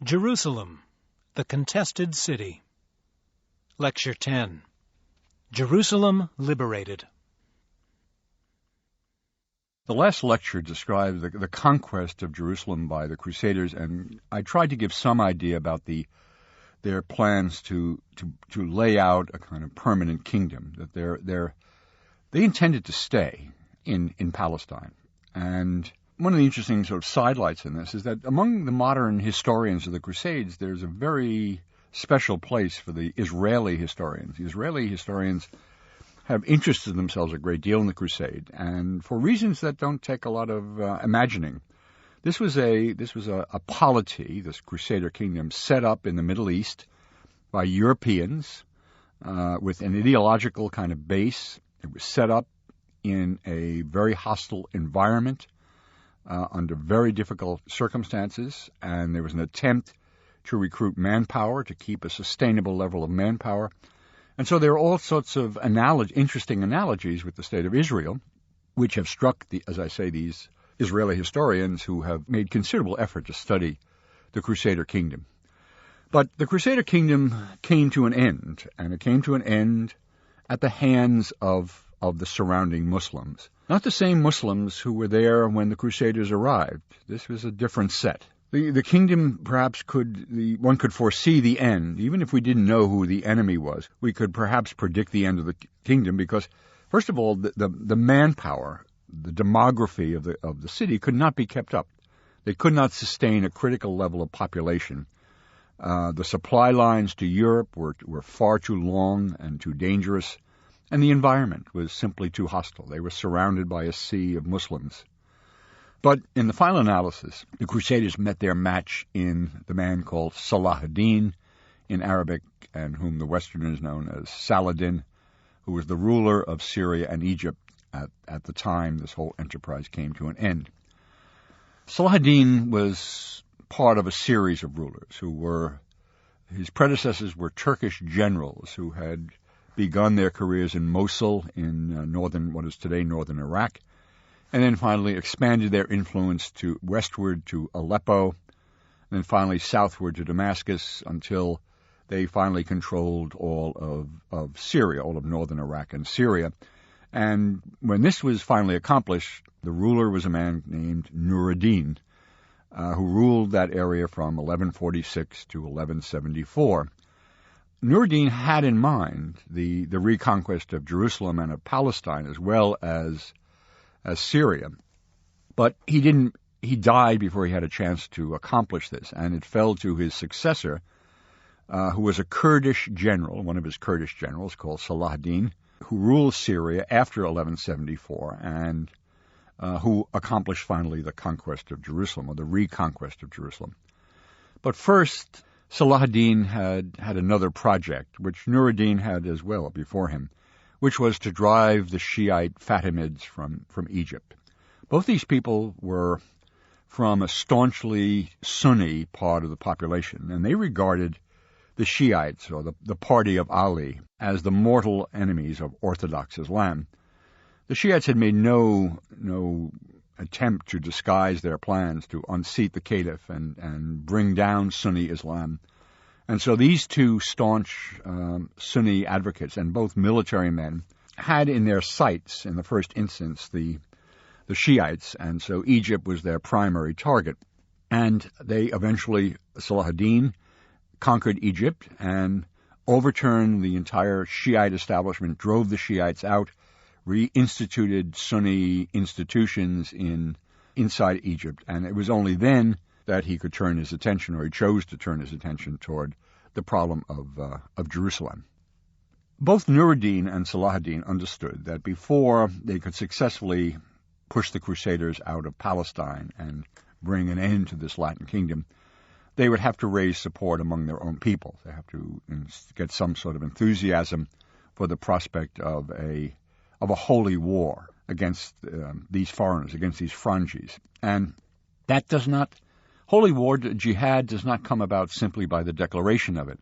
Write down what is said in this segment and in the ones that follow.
Jerusalem, the Contested City. Lecture 10. Jerusalem Liberated. The last lecture described the conquest of Jerusalem by the Crusaders, and I tried to give some idea about their plans to lay out a kind of permanent kingdom, that they intended to stay in Palestine. And one of the interesting sort of sidelights in this is that among the modern historians of the Crusades, there's a very special place for the Israeli historians. The Israeli historians have interested themselves a great deal in the Crusade, and for reasons that don't take a lot of imagining. This was a polity, this Crusader kingdom, set up in the Middle East by Europeans with an ideological kind of base. It was set up in a very hostile environment under very difficult circumstances, and there was an attempt to recruit manpower, to keep a sustainable level of manpower. And so there are all sorts of interesting analogies with the state of Israel, which have struck, as I say, these Israeli historians who have made considerable effort to study the Crusader kingdom. But the Crusader kingdom came to an end, and it came to an end at the hands of the surrounding Muslims. Not the same Muslims who were there when the Crusaders arrived. This was a different set. The kingdom perhaps one could foresee the end. Even if we didn't know who the enemy was, we could perhaps predict the end of the kingdom because, first of all, the manpower, the demography of the city could not be kept up. They could not sustain a critical level of population. The supply lines to Europe were far too long and too dangerous, and the environment was simply too hostile. They were surrounded by a sea of Muslims. But in the final analysis, the Crusaders met their match in the man called Salah ad-Din in Arabic, and whom the Westerners known as Saladin, who was the ruler of Syria and Egypt at the time this whole enterprise came to an end. Salah ad-Din was part of a series of rulers his predecessors were Turkish generals who had begun their careers in Mosul in what is today northern Iraq, and then finally expanded their influence westward to Aleppo, and then finally southward to Damascus until they finally controlled all of Syria, all of northern Iraq and Syria. And when this was finally accomplished, the ruler was a man named Nur-ad-Din, who ruled that area from 1146 to 1174. Nur-ad-Din had in mind the reconquest of Jerusalem and of Palestine as well as Syria, but he died before he had a chance to accomplish this, and it fell to his successor, who was a Kurdish general, one of his Kurdish generals called Salah ad-Din, who ruled Syria after 1174 and who accomplished finally the conquest of Jerusalem, or the reconquest of Jerusalem. But first, Salah ad-Din had another project, which Nur-ad-Din had as well before him, which was to drive the Shiite Fatimids from Egypt. Both these people were from a staunchly Sunni part of the population, and they regarded the Shiites, or the party of Ali, as the mortal enemies of Orthodox Islam. The Shiites had made no attempt to disguise their plans to unseat the Caliph and bring down Sunni Islam. And so these two staunch Sunni advocates, and both military men, had in their sights, in the first instance, the Shiites, and so Egypt was their primary target. And they eventually, Salah ad-Din, conquered Egypt and overturned the entire Shiite establishment, drove the Shiites out, reinstituted Sunni institutions inside Egypt, and it was only then that he could turn his attention, or he chose to turn his attention toward the problem of Jerusalem. Both Nur-ad-Din and Salah ad-Din understood that before they could successfully push the Crusaders out of Palestine and bring an end to this Latin kingdom, they would have to raise support among their own people. They have to get some sort of enthusiasm for the prospect of a holy war against these foreigners, against these Frangis. And that holy war, jihad, does not come about simply by the declaration of it.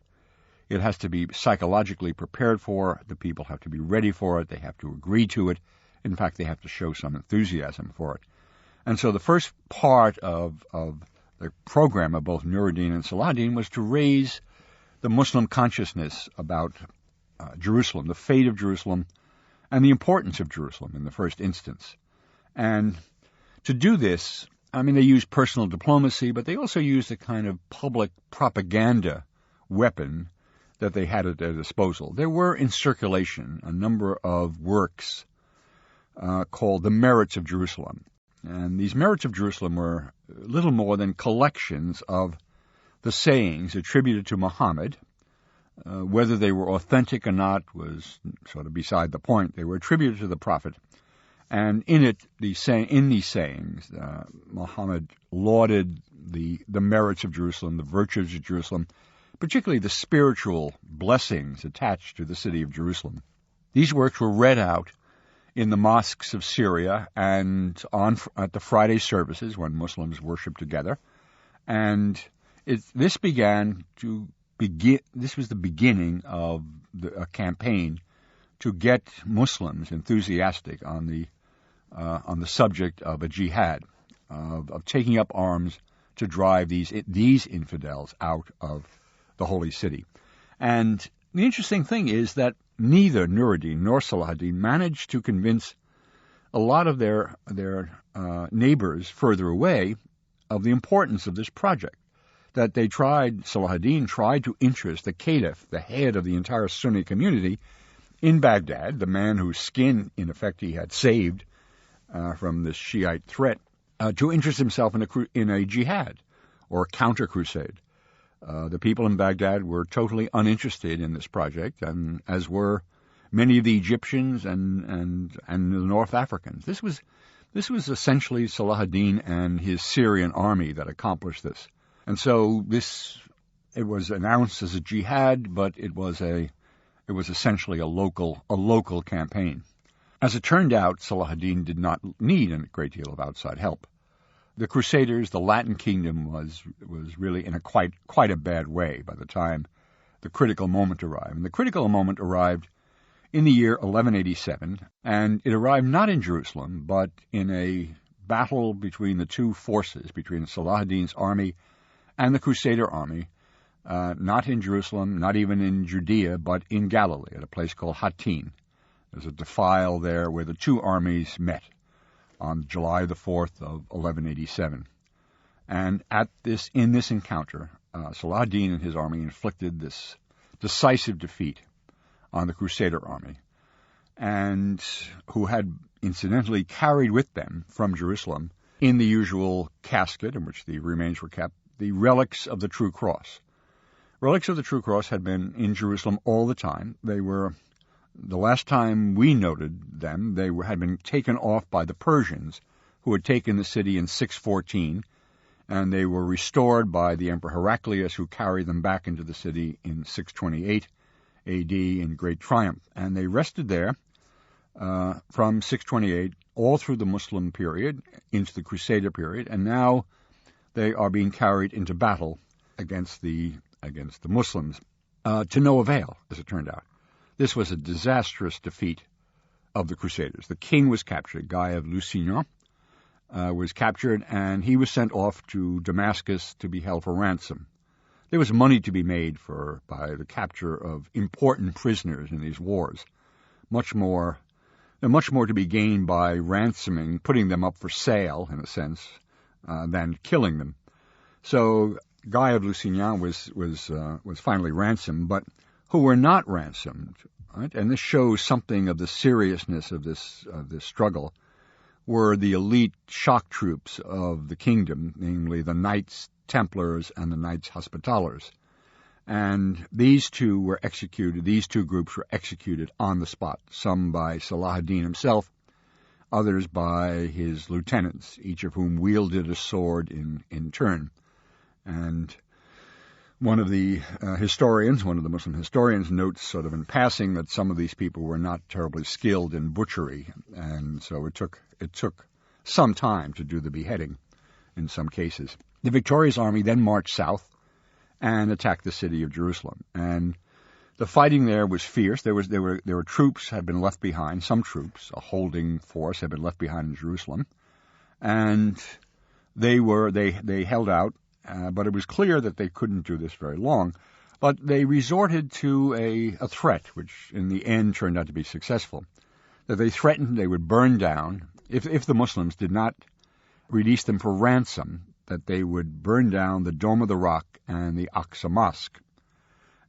It has to be psychologically prepared for. The people have to be ready for it. They have to agree to it. In fact, they have to show some enthusiasm for it. And so the first part of the program of both Nur-ad-Din and Saladin was to raise the Muslim consciousness about Jerusalem, the fate of Jerusalem, and the importance of Jerusalem in the first instance. And to do this, I mean, they used personal diplomacy, but they also used a kind of public propaganda weapon that they had at their disposal. There were in circulation a number of works called The Merits of Jerusalem. And these Merits of Jerusalem were little more than collections of the sayings attributed to Muhammad. Whether they were authentic or not was sort of beside the point. They were attributed to the Prophet. And in these sayings, Muhammad lauded the merits of Jerusalem, the virtues of Jerusalem, particularly the spiritual blessings attached to the city of Jerusalem. These works were read out in the mosques of Syria and at the Friday services when Muslims worshiped together. And this was the beginning of a campaign to get Muslims enthusiastic on the subject of a jihad, of taking up arms to drive these infidels out of the holy city. And the interesting thing is that neither Nur-ad-Din nor Saladin managed to convince a lot of their neighbors further away of the importance of this project. That Saladin tried to interest the caliph, the head of the entire Sunni community, in Baghdad, the man whose skin, in effect, he had saved from this Shiite threat, to interest himself in a jihad or counter-crusade. The people in Baghdad were totally uninterested in this project, and as were many of the Egyptians and the North Africans. This was essentially Saladin and his Syrian army that accomplished this. And so it was announced as a jihad, but it was essentially a local campaign. As it turned out, Saladin did not need a great deal of outside help. The Crusaders, the Latin kingdom, was really in a quite a bad way by the time the critical moment arrived. And the critical moment arrived in the year 1187, and it arrived not in Jerusalem, but in a battle between the two forces, between Saladin's army and the Crusader army, not in Jerusalem, not even in Judea, but in Galilee, at a place called Hattin. There's a defile there where the two armies met on July the 4th of 1187. And in this encounter, Saladin and his army inflicted this decisive defeat on the Crusader army, and who had incidentally carried with them from Jerusalem, in the usual casket in which the remains were kept, the relics of the True Cross. Relics of the True Cross had been in Jerusalem all the time. They were, the last time we noted them, had been taken off by the Persians, who had taken the city in 614, and they were restored by the Emperor Heraclius, who carried them back into the city in 628 A.D. in great triumph. And they rested there from 628 all through the Muslim period into the Crusader period, and now they are being carried into battle against the Muslims to no avail, as it turned out. This was a disastrous defeat of the Crusaders. The king was captured. Guy of Lusignan was captured, and he was sent off to Damascus to be held for ransom. There was money to be made by the capture of important prisoners in these wars. Much more to be gained by ransoming, putting them up for sale, in a sense, than killing them. So Guy of Lusignan was finally ransomed, but who were not ransomed, right? And this shows something of the seriousness of this struggle, were the elite shock troops of the kingdom, namely the Knights Templars and the Knights Hospitallers. And these two groups were executed on the spot, some by Saladin himself, others by his lieutenants, each of whom wielded a sword in turn. And one of the Muslim historians, notes sort of in passing that some of these people were not terribly skilled in butchery, and so it took some time to do the beheading in some cases. The victorious army then marched south and attacked the city of Jerusalem, and the fighting there was fierce. There were troops had been left behind. Some troops, a holding force, had been left behind in Jerusalem, and they held out but it was clear that they couldn't do this very long. But they resorted to a threat, which in the end turned out to be successful, that they threatened they would burn down, if the Muslims did not release them for ransom, that they would burn down the Dome of the Rock and the Aqsa Mosque,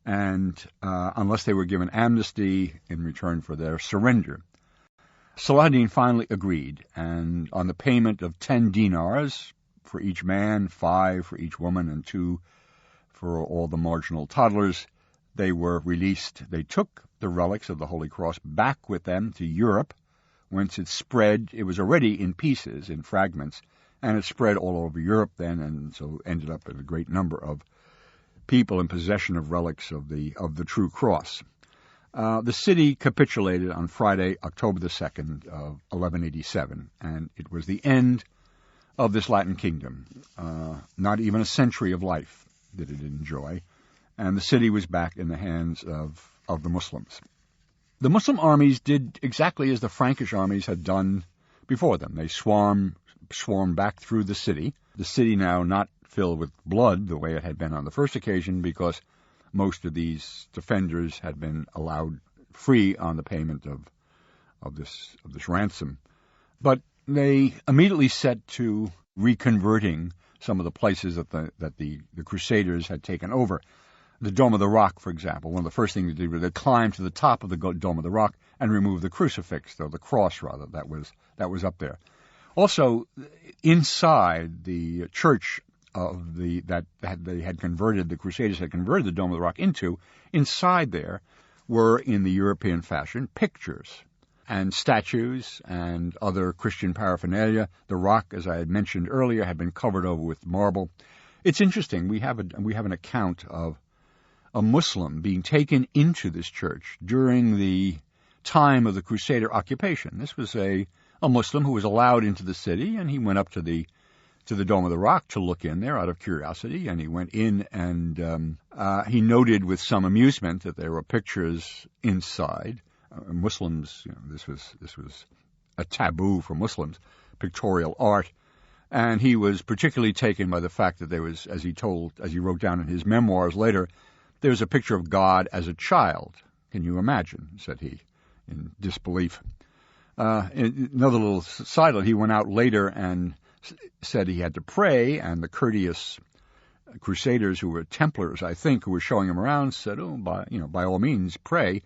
and unless they were given amnesty in return for their surrender. Salah ad-Din finally agreed, and on the payment of 10 dinars for each man, 5 for each woman, and 2 for all the marginal toddlers, they were released. They took the relics of the Holy Cross back with them to Europe. Once it spread, it was already in pieces, in fragments, and it spread all over Europe then, and so ended up with a great number of people in possession of relics of the true cross. The city capitulated on Friday, October the 2nd of 1187, and it was the end of this Latin kingdom. Not even a century of life did it enjoy, and the city was back in the hands of the Muslims. The Muslim armies did exactly as the Frankish armies had done before them. They swarmed back through the city now not filled with blood the way it had been on the first occasion, because most of these defenders had been allowed free on the payment of this ransom. But they immediately set to reconverting some of the places that the Crusaders had taken over. The Dome of the Rock, for example, one of the first things they did was they climbed to the top of the Dome of the Rock and removed the crucifix, or the cross rather, that was up there. Also, inside the church that they had converted, the Crusaders had converted the Dome of the Rock into, inside there were, in the European fashion, pictures and statues and other Christian paraphernalia. The rock, as I had mentioned earlier, had been covered over with marble. It's interesting. We have an account of a Muslim being taken into this church during the time of the Crusader occupation. This was a Muslim who was allowed into the city, and he went up to the Dome of the Rock to look in there out of curiosity, and he went in, and he noted with some amusement that there were pictures inside. Muslims, this was a taboo for Muslims, pictorial art, and he was particularly taken by the fact that there was, as he wrote down in his memoirs later, there was a picture of God as a child. Can you imagine? Said he, in disbelief. Another little side note, he went out later and said he had to pray, and the courteous Crusaders, who were Templars, I think, who were showing him around, said, by all means, pray.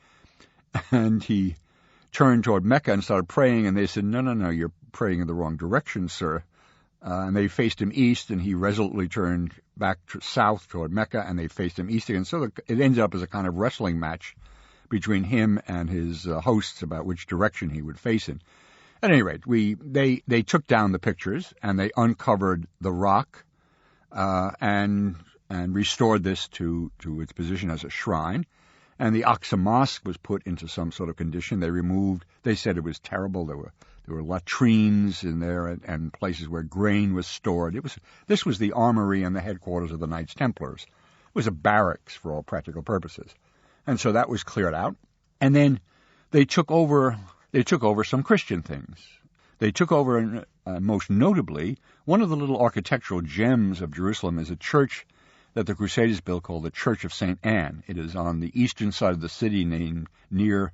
And he turned toward Mecca and started praying, and they said, no, you're praying in the wrong direction, sir. And they faced him east, and he resolutely turned back south toward Mecca, and they faced him east again. So it ended up as a kind of wrestling match between him and his hosts about which direction he would face in. At any rate, they took down the pictures, and they uncovered the rock and restored this to its position as a shrine. And the Aqsa Mosque was put into some sort of condition. They said it was terrible. There were latrines in there and places where grain was stored. This was the armory and the headquarters of the Knights Templars. It was a barracks for all practical purposes. And so that was cleared out. And then they took over some Christian things. They took over, most notably, one of the little architectural gems of Jerusalem is a church that the Crusaders built called the Church of St. Anne. It is on the eastern side of the city, near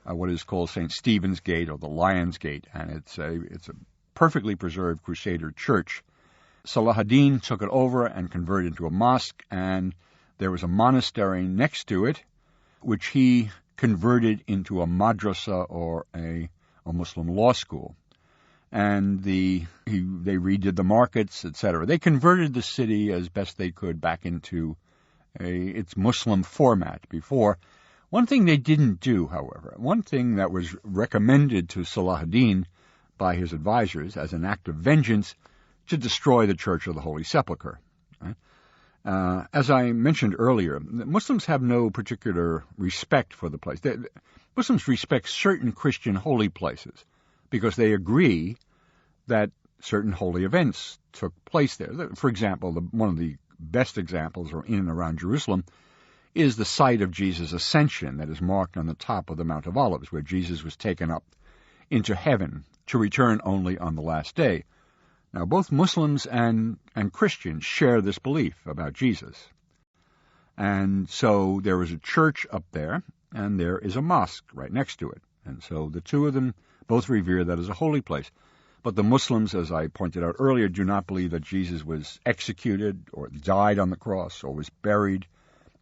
what is called St. Stephen's Gate, or the Lion's Gate, and it's a perfectly preserved Crusader church. Salah ad-Din took it over and converted it into a mosque, and there was a monastery next to it, which he converted into a madrasa, or a Muslim law school. And they redid the markets, etc. They converted the city as best they could back into its Muslim format before. One thing they didn't do, however, one thing that was recommended to Salah ad-Din by his advisors as an act of vengeance, to destroy the Church of the Holy Sepulchre. Right? As I mentioned earlier, Muslims have no particular respect for the place. Muslims respect certain Christian holy places because they agree that certain holy events took place there. For example, one of the best examples in and around Jerusalem is the site of Jesus' ascension that is marked on the top of the Mount of Olives, where Jesus was taken up into heaven to return only on the last day. Now, both Muslims and Christians share this belief about Jesus. And so there is a church up there, and there is a mosque right next to it. And so the two of them both revere that as a holy place. But the Muslims, as I pointed out earlier, do not believe that Jesus was executed or died on the cross or was buried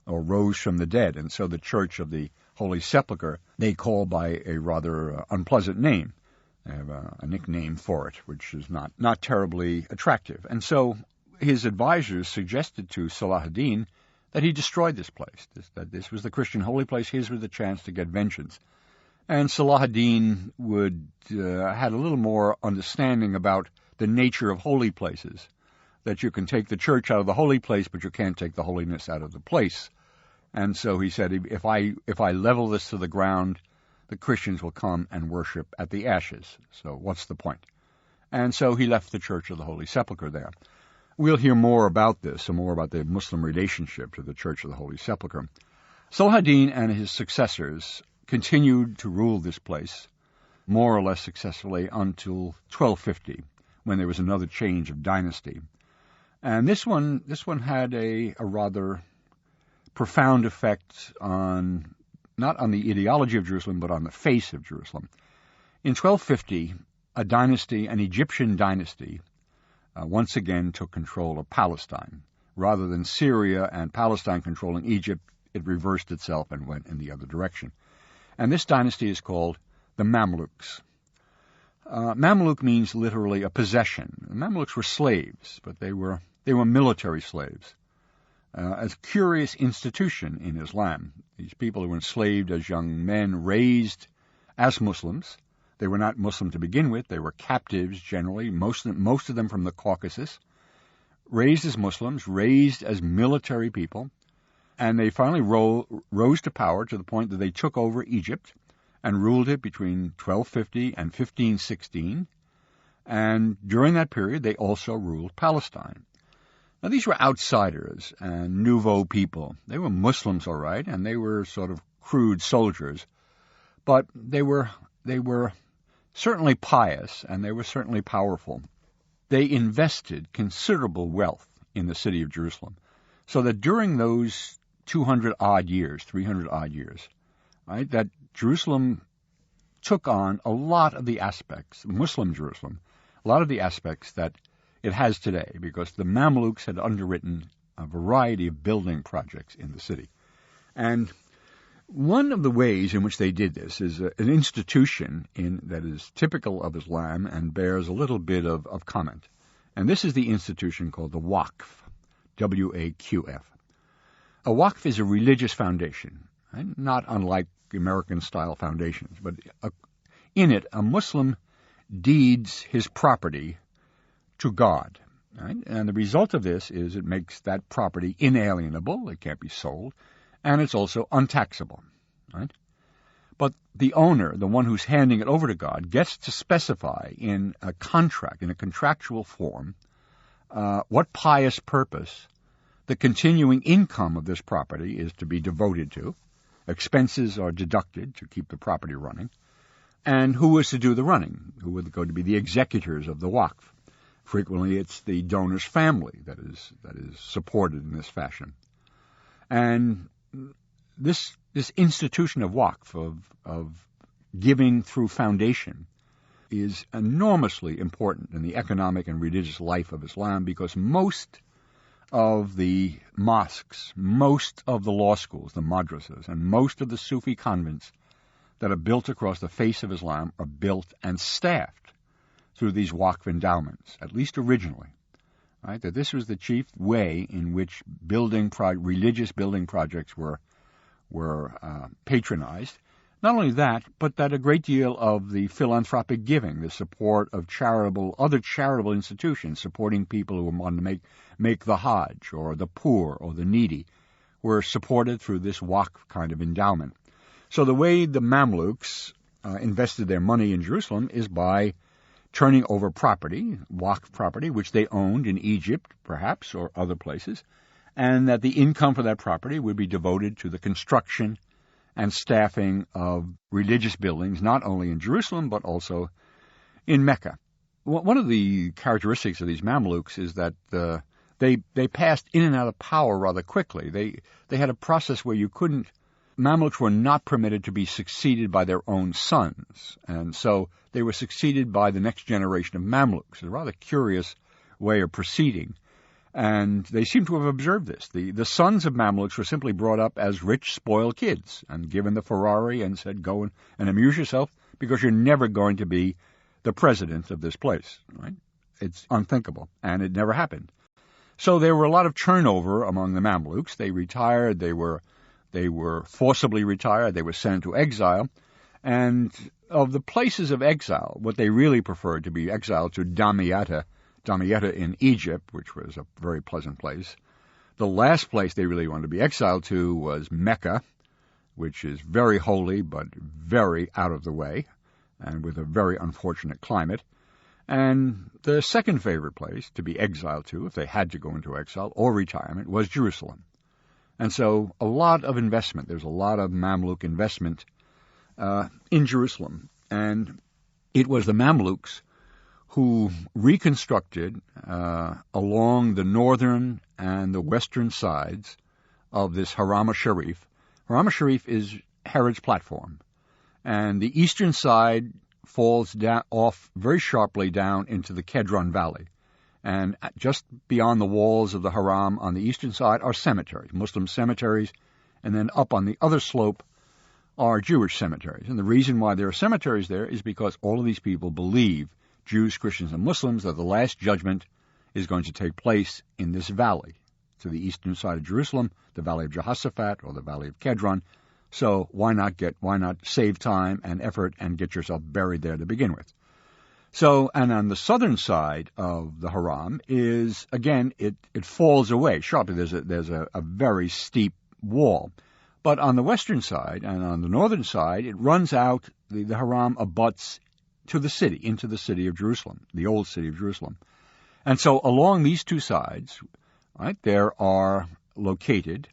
or rose from the dead. And so the Church of the Holy Sepulchre they call by a rather unpleasant name. They have a nickname for it, which is not terribly attractive. And so his advisors suggested to Salah ad-Din that he destroyed this place, that this was the Christian holy place. His was the chance to get vengeance. And Salah ad-Din had a little more understanding about the nature of holy places, that you can take the church out of the holy place, but you can't take the holiness out of the place. And so he said, if I level this to the ground, the Christians will come and worship at the ashes. So what's the point? And so he left the Church of the Holy Sepulchre there. We'll hear more about this, and more about the Muslim relationship to the Church of the Holy Sepulchre. Salah ad-Din and his successors continued to rule this place more or less successfully until 1250, when there was another change of dynasty. And this one had a rather profound effect on, not on the ideology of Jerusalem, but on the face of Jerusalem. In 1250, a dynasty, an Egyptian dynasty, once again took control of Palestine. Rather than Syria and Palestine controlling Egypt, it reversed itself and went in the other direction. And this dynasty is called the Mamluks. Mamluk means literally a possession. The Mamluks were slaves, but they were military slaves. A curious institution in Islam. These people who were enslaved as young men, raised as Muslims. They were not Muslim to begin with. They were captives generally, most of them from the Caucasus. Raised as Muslims, raised as military people. And they finally rose to power to the point that they took over Egypt and ruled it between 1250 and 1516. And during that period, they also ruled Palestine. Now, these were outsiders and nouveau people. They were Muslims, all right, and they were sort of crude soldiers. But they were certainly pious, and they were certainly powerful. They invested considerable wealth in the city of Jerusalem, so that during those 300-odd years, right, that Jerusalem took on a lot of the aspects, Muslim Jerusalem, a lot of the aspects that it has today, because the Mamluks had underwritten a variety of building projects in the city. And one of the ways in which they did this is an institution that is typical of Islam and bears a little bit of comment. And this is the institution called the Waqf, W-A-Q-F. A Waqf is a religious foundation, right? Not unlike American-style foundations, but in it, a Muslim deeds his property to God, right? And the result of this is it makes that property inalienable, it can't be sold, and it's also untaxable, right? But the owner, the one who's handing it over to God, gets to specify in a contract, in a contractual form, what pious purpose the continuing income of this property is to be devoted to. Expenses are deducted to keep the property running. And who is to do the running? Who are going to be the executors of the Waqf? Frequently, it's the donor's family that is supported in this fashion. And this institution of Waqf, of giving through foundation, is enormously important in the economic and religious life of Islam, because most of the mosques, most of the law schools, the madrasas, and most of the Sufi convents that are built across the face of Islam are built and staffed through these Waqf endowments, at least originally. Right? That this was the chief way in which religious building projects were patronized. Not only that, but that a great deal of the philanthropic giving, the support of other charitable institutions supporting people who want to make the Hajj, or the poor, or the needy, were supported through this Waqf kind of endowment. So the way the Mamluks invested their money in Jerusalem is by turning over property, Waqf property, which they owned in Egypt, perhaps, or other places, and that the income for that property would be devoted to the construction and staffing of religious buildings, not only in Jerusalem, but also in Mecca. one of the characteristics of these Mamluks is that they passed in and out of power rather quickly. They had a process where Mamluks were not permitted to be succeeded by their own sons, and so they were succeeded by the next generation of Mamluks. It's a rather curious way of proceeding, and they seem to have observed this. The sons of Mamluks were simply brought up as rich, spoiled kids and given the Ferrari and said, go and amuse yourself because you're never going to be the president of this place. Right? It's unthinkable, and it never happened. So there were a lot of turnover among the Mamluks. They retired. They were forcibly retired. They were sent into exile. And of the places of exile, what they really preferred to be exiled to Damietta in Egypt, which was a very pleasant place. The last place they really wanted to be exiled to was Mecca, which is very holy but very out of the way and with a very unfortunate climate. And the second favorite place to be exiled to, if they had to go into exile or retirement, was Jerusalem. And so a lot of investment, there's a lot of Mamluk investment in Jerusalem. And it was the Mamluks who reconstructed along the northern and the western sides of this Haram al-Sharif. Haram al-Sharif is Herod's platform. And the eastern side falls off very sharply down into the Kedron Valley. And just beyond the walls of the Haram on the eastern side are cemeteries, Muslim cemeteries, and then up on the other slope are Jewish cemeteries. And the reason why there are cemeteries there is because all of these people believe, Jews, Christians, and Muslims, that the last judgment is going to take place in this valley, to the eastern side of Jerusalem, the valley of Jehoshaphat or the valley of Kedron. So why not save time and effort and get yourself buried there to begin with? So, and on the southern side of the Haram is, again, it falls away sharply. There's a very steep wall. But on the western side and on the northern side, it runs out, the Haram abuts to the city, into the city of Jerusalem, the old city of Jerusalem. And so along these two sides, right, there are located,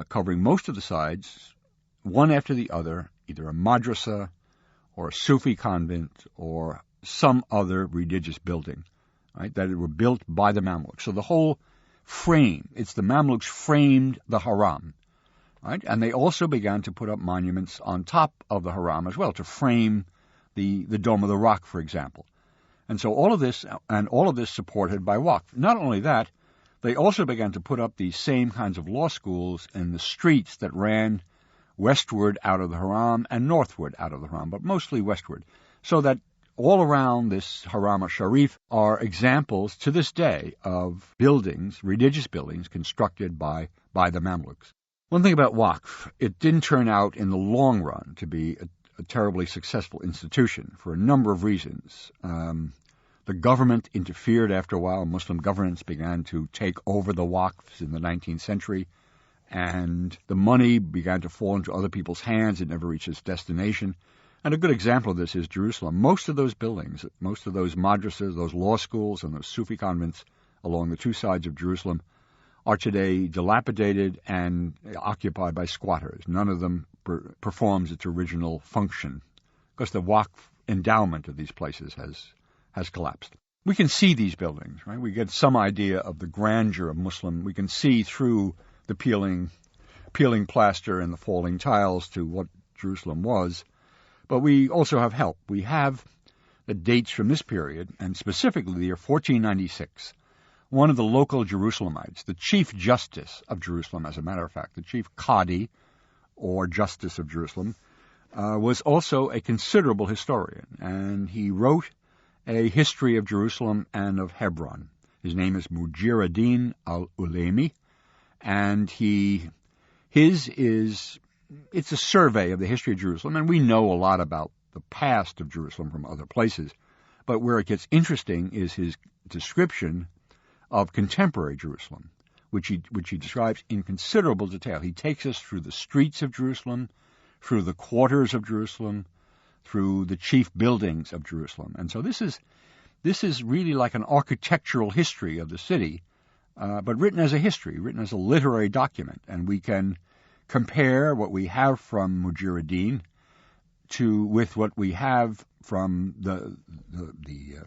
covering most of the sides, one after the other, either a madrasa or a Sufi convent or some other religious building, right, that were built by the Mamluks. So the whole frame, it's the Mamluks framed the Haram, right? And they also began to put up monuments on top of the Haram as well to frame the Dome of the Rock, for example. And so all of this supported by Waqf. Not only that, they also began to put up these same kinds of law schools in the streets that ran westward out of the Haram and northward out of the Haram, but mostly westward. So that all around this Haram al-Sharif are examples to this day of buildings, religious buildings, constructed by the Mamluks. One thing about Waqf, it didn't turn out in the long run to be a terribly successful institution for a number of reasons. The government interfered after a while. Muslim governments began to take over the Waqfs in the 19th century, and the money began to fall into other people's hands. It never reached its destination. And a good example of this is Jerusalem. Most of those buildings, most of those madrasas, those law schools, and those Sufi convents along the two sides of Jerusalem are today dilapidated and occupied by squatters. None of them performs its original function because the Waqf endowment of these places has collapsed. We can see these buildings, right? We get some idea of the grandeur of Muslim. We can see through the peeling plaster and the falling tiles to what Jerusalem was. But we also have help. We have the dates from this period, and specifically the year 1496. One of the local Jerusalemites, the Chief Justice of Jerusalem, as a matter of fact, the Chief Qadi, or Justice of Jerusalem, was also a considerable historian, and he wrote a history of Jerusalem and of Hebron. His name is Mujir ad-Din al-Ulemi, and it's a survey of the history of Jerusalem, and we know a lot about the past of Jerusalem from other places, but where it gets interesting is his description of contemporary Jerusalem, which he describes in considerable detail. He takes us through the streets of Jerusalem, through the quarters of Jerusalem, through the chief buildings of Jerusalem. And so this is really like an architectural history of the city, but written as a history, written as a literary document. And we can compare what we have from Mujir ad-Din with what we have from the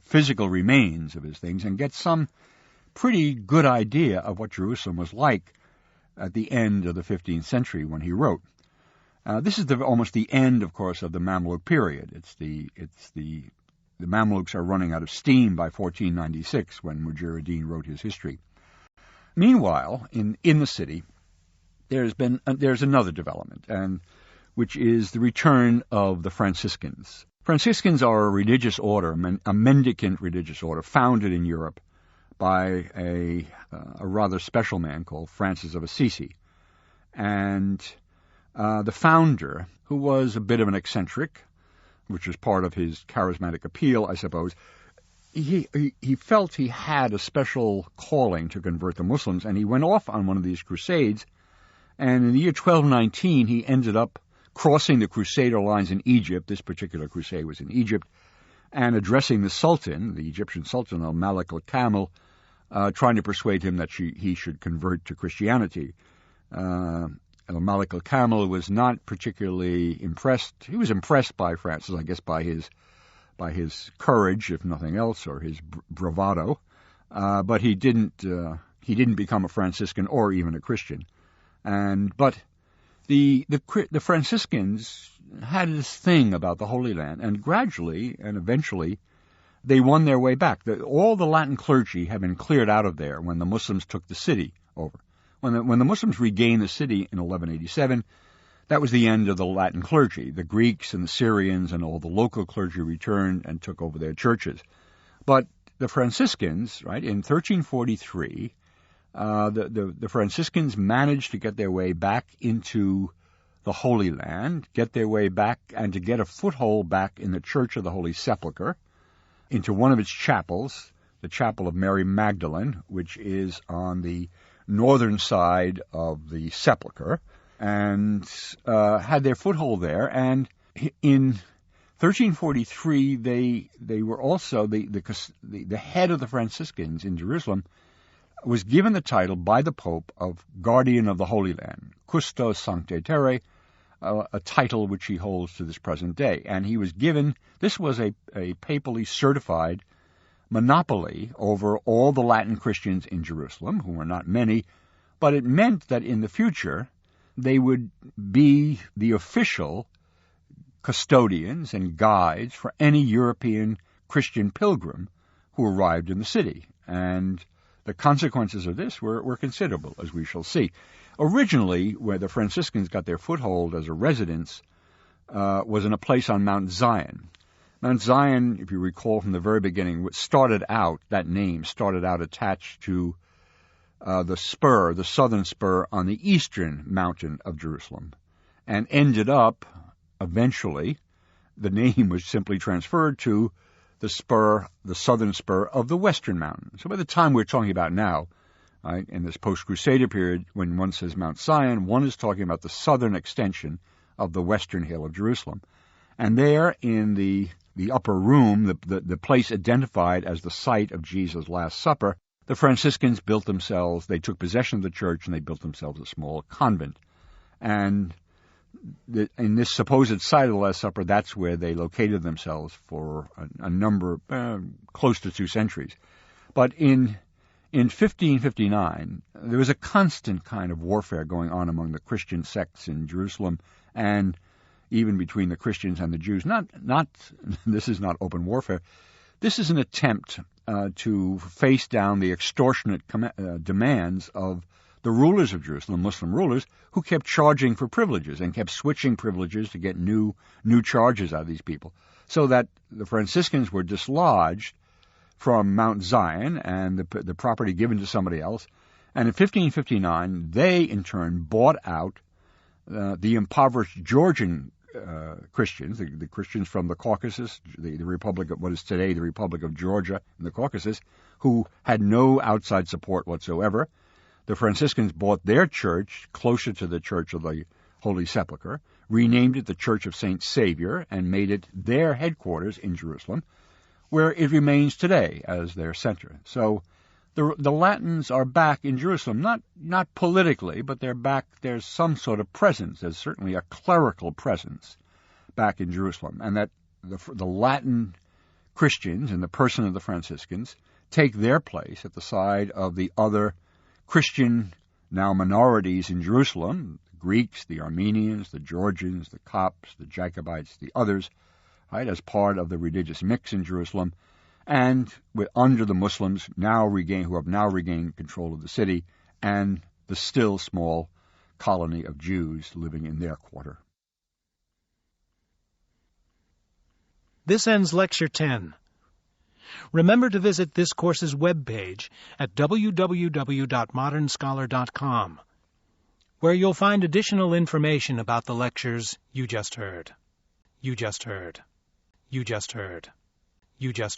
physical remains of his things and get some pretty good idea of what Jerusalem was like at the end of the 15th century when he wrote. This is almost the end, of course, of the Mamluk period. The Mamluks are running out of steam by 1496 when Mujahideen wrote his history. Meanwhile, in the city, there's another development, and which is the return of the Franciscans. Franciscans are a religious order, a mendicant religious order, founded in Europe by a rather special man called Francis of Assisi. And the founder, who was a bit of an eccentric, which was part of his charismatic appeal, I suppose, he felt he had a special calling to convert the Muslims, and he went off on one of these crusades, and in the year 1219 he ended up crossing the crusader lines in Egypt. This particular crusade was in Egypt, and addressing the Sultan, the Egyptian Sultan al-Malik al-Kamil, trying to persuade him that he should convert to Christianity. Al-Malik al-Kamil was not particularly impressed. He was impressed by Francis, I guess, by his courage, if nothing else, or his bravado. But he didn't become a Franciscan or even a Christian. But the Franciscans had this thing about the Holy Land, and gradually and eventually they won their way back. All the Latin clergy had been cleared out of there when the Muslims took the city over. When the Muslims regained the city in 1187, that was the end of the Latin clergy. The Greeks and the Syrians and all the local clergy returned and took over their churches. But the Franciscans, right, in 1343, the Franciscans managed to get their way back into the Holy Land, get their way back and to get a foothold back in the Church of the Holy Sepulchre, into one of its chapels, the Chapel of Mary Magdalene, which is on the northern side of the Sepulchre, and had their foothold there. And in 1343, they were also the head of the Franciscans in Jerusalem was given the title by the Pope of Guardian of the Holy Land, Custos Sanctae Terrae, a title which he holds to this present day. And he was given, this was a papally certified monopoly over all the Latin Christians in Jerusalem, who were not many, but it meant that in the future they would be the official custodians and guides for any European Christian pilgrim who arrived in the city. And the consequences of this were considerable, as we shall see. Originally, where the Franciscans got their foothold as a residence was in a place on Mount Zion. Mount Zion, if you recall from the very beginning, that name started out attached to the southern spur on the eastern mountain of Jerusalem, and ended up, eventually, the name was simply transferred to the southern spur of the western mountain. So by the time we're talking about now, right, in this post-Crusader period, when one says Mount Zion, one is talking about the southern extension of the western hill of Jerusalem. And there in the upper room, the place identified as the site of Jesus' Last Supper, the Franciscans they took possession of the church and they built themselves a small convent. And in this supposed site of the Last Supper, that's where they located themselves for a number, close to 2 centuries. But in 1559, there was a constant kind of warfare going on among the Christian sects in Jerusalem, and even between the Christians and the Jews. This is not open warfare. This is an attempt to face down the extortionate demands of the rulers of Jerusalem, Muslim rulers, who kept charging for privileges and kept switching privileges to get new charges out of these people. So that the Franciscans were dislodged from Mount Zion and the property given to somebody else. And in 1559, they in turn bought out the impoverished Georgian Christians, the Christians from the Caucasus, the Republic of what is today the Republic of Georgia in the Caucasus, who had no outside support whatsoever. The Franciscans bought their church closer to the Church of the Holy Sepulchre, renamed it the Church of Saint Savior, and made it their headquarters in Jerusalem, where it remains today as their center. So the Latins are back in Jerusalem, not politically, but they're back. There's some sort of presence. There's certainly a clerical presence back in Jerusalem, and that the Latin Christians, in the person of the Franciscans, take their place at the side of the other Christian, now minorities in Jerusalem, the Greeks, the Armenians, the Georgians, the Copts, the Jacobites, the others, right, as part of the religious mix in Jerusalem, and under the Muslims who have now regained control of the city, and the still small colony of Jews living in their quarter. This ends Lecture 10. Remember to visit this course's webpage at www.modernscholar.com, where you'll find additional information about the lectures you just heard. You just heard. You just heard. You just